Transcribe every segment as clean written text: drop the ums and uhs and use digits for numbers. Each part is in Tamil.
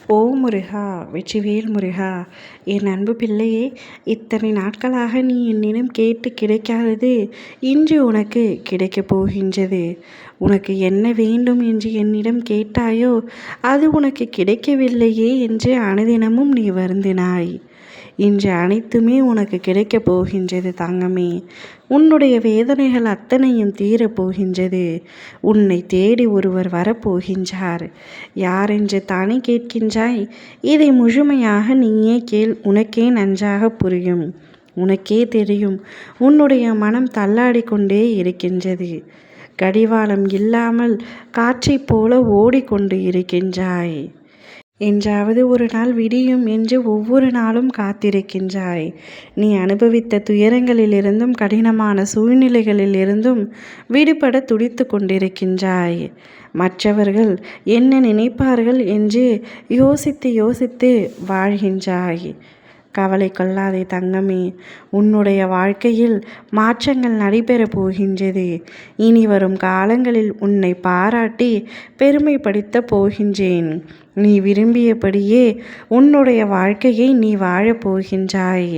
ஓ முருகா, வெற்றிவேல் முருகா! என் அன்பு பிள்ளையே, இத்தனை நாட்களாக நீ என்னிடம் கேட்டு கிடைக்காதது இன்று உனக்கு கிடைக்கப் போகின்றது. உனக்கு என்ன வேண்டும் என்று என்னிடம் கேட்டாயோ அது உனக்கு கிடைக்கவில்லையே என்று அனுதினமும் நீ வருந்தினாய். இன்று அனைத்துமே உனக்கு கிடைக்கப் போகின்றது தங்கமே. உன்னுடைய வேதனைகள் அத்தனையும் தீரப்போகின்றது. உன்னை தேடி ஒருவர் வரப்போகின்றார். யாரென்று தானே கேட்கின்றாய்? இதை முழுமையாக நீயே கேள், உனக்கே நன்றாக புரியும். உனக்கே தெரியும், உன்னுடைய மனம் தள்ளாடி கொண்டே இருக்கின்றது. கடிவாளம் இல்லாமல் காற்றைப் போல ஓடிக்கொண்டு இருக்கின்றாய். என்றாவது ஒரு நாள் விடியும் என்று ஒவ்வொரு நாளும் காத்திருக்கின்றாய். நீ அனுபவித்த துயரங்களிலிருந்தும் கடினமான சூழ்நிலைகளிலிருந்தும் விடுபட துடித்து கொண்டிருக்கின்றாய். மற்றவர்கள் என்ன நினைப்பார்கள் என்று யோசித்து யோசித்து வாழ்கின்றாய். கவலை கொள்ளாதே தங்கமே. உன்னுடைய வாழ்க்கையில் மாற்றங்கள் நடைபெறப் போகின்றது. இனி வரும் காலங்களில் உன்னை பாராட்டி பெருமைப்படுத்தப் போகின்றேன். நீ விரும்பியபடியே உன்னுடைய வாழ்க்கையை நீ வாழப் போகின்றாய்.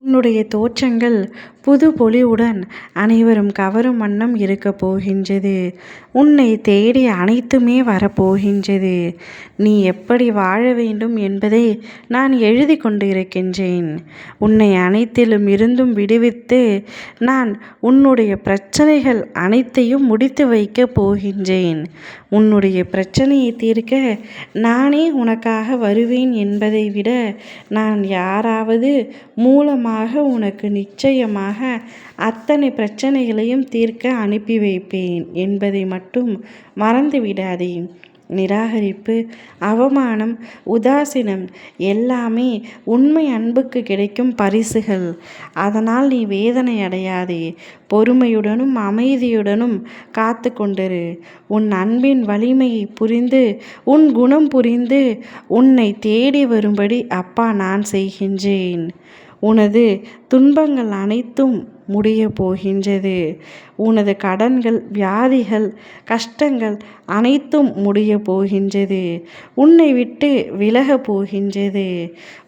உன்னுடைய தோற்றங்கள் புது பொலிவுடன் அனைவரும் கவரும் வண்ணம் இருக்கப் போகின்றது. உன்னை தேடி அனைத்துமே வரப்போகின்றது. நீ எப்படி வாழ வேண்டும் என்பதை நான் எழுதி கொண்டு இருக்கின்றேன். உன்னை அனைத்திலும் இருந்தும் விடுவித்து நான் உன்னுடைய பிரச்சனைகள் அனைத்தையும் முடித்து வைக்கப் போகின்றேன். உன்னுடைய பிரச்சனையை தீர்க்க நானே உனக்காக வருவேன் என்பதை விட நான் யாராவது மூலமாக உனக்கு நிச்சயமாக அத்தனை பிரச்சனைகளையும் தீர்க்க அனுப்பி வைப்பேன் என்பதை மட்டும் மறந்துவிடாதே. நிராகரிப்பு, அவமானம், உதாசீனம் எல்லாமே உண்மை அன்புக்கு கிடைக்கும் பரிசுகள். அதனால் நீ வேதனை அடையாதே. பொறுமையுடனும் அமைதியுடனும் காத்து கொண்டிரு. உன் அன்பின் வலிமையை புரிந்து, உன் குணம் புரிந்து உன்னை தேடி வரும்படி அப்பா நான் செய்கின்றேன். உனது துன்பங்கள் அனைத்தும் முடிய போகின்றது. உனது கடன்கள், வியாதிகள், கஷ்டங்கள் அனைத்தும் முடிய போகின்றது. உன்னை விட்டு விலக போகின்றது.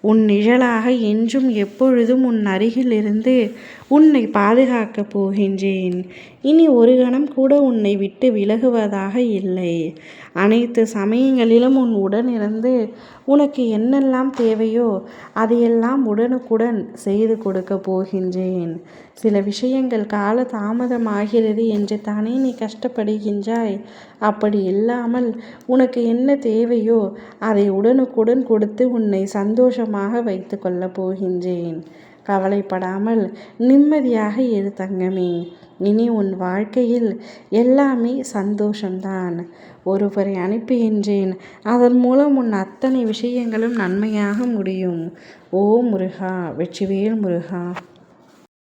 உன் நிழலாக என்றும் எப்பொழுதும் உன் அருகில் இருந்து உன்னை பாதுகாக்கப் போகின்றேன். இனி ஒரு கணம் கூட உன்னை விட்டு விலகுவதாக இல்லை. அனைத்து சமயங்களிலும் உன் உடன் இருந்து உனக்கு என்னெல்லாம் தேவையோ அதையெல்லாம் உடனுக்குடன் செய்து கொடுக்க போகின்றேன். சில விஷயங்கள் கால தாமதமாகிறது என்று தானே நீ கஷ்டப்படுகின்றாய். அப்படி இல்லாமல் உனக்கு என்ன தேவையோ அதை உடனுக்குடன் கொடுத்து உன்னை சந்தோஷமாக வைத்து கொள்ளப் போகின்றேன். கவலைப்படாமல் நிம்மதியாக இரு தங்கமே. இனி உன் வாழ்க்கையில் எல்லாமே சந்தோஷம்தான். ஒருவரை அனுப்புகின்றேன். அதன் மூலம் உன் அத்தனை விஷயங்களும் நன்மையாக முடியும். ஓ முருகா, வெற்றிவேல் முருகா!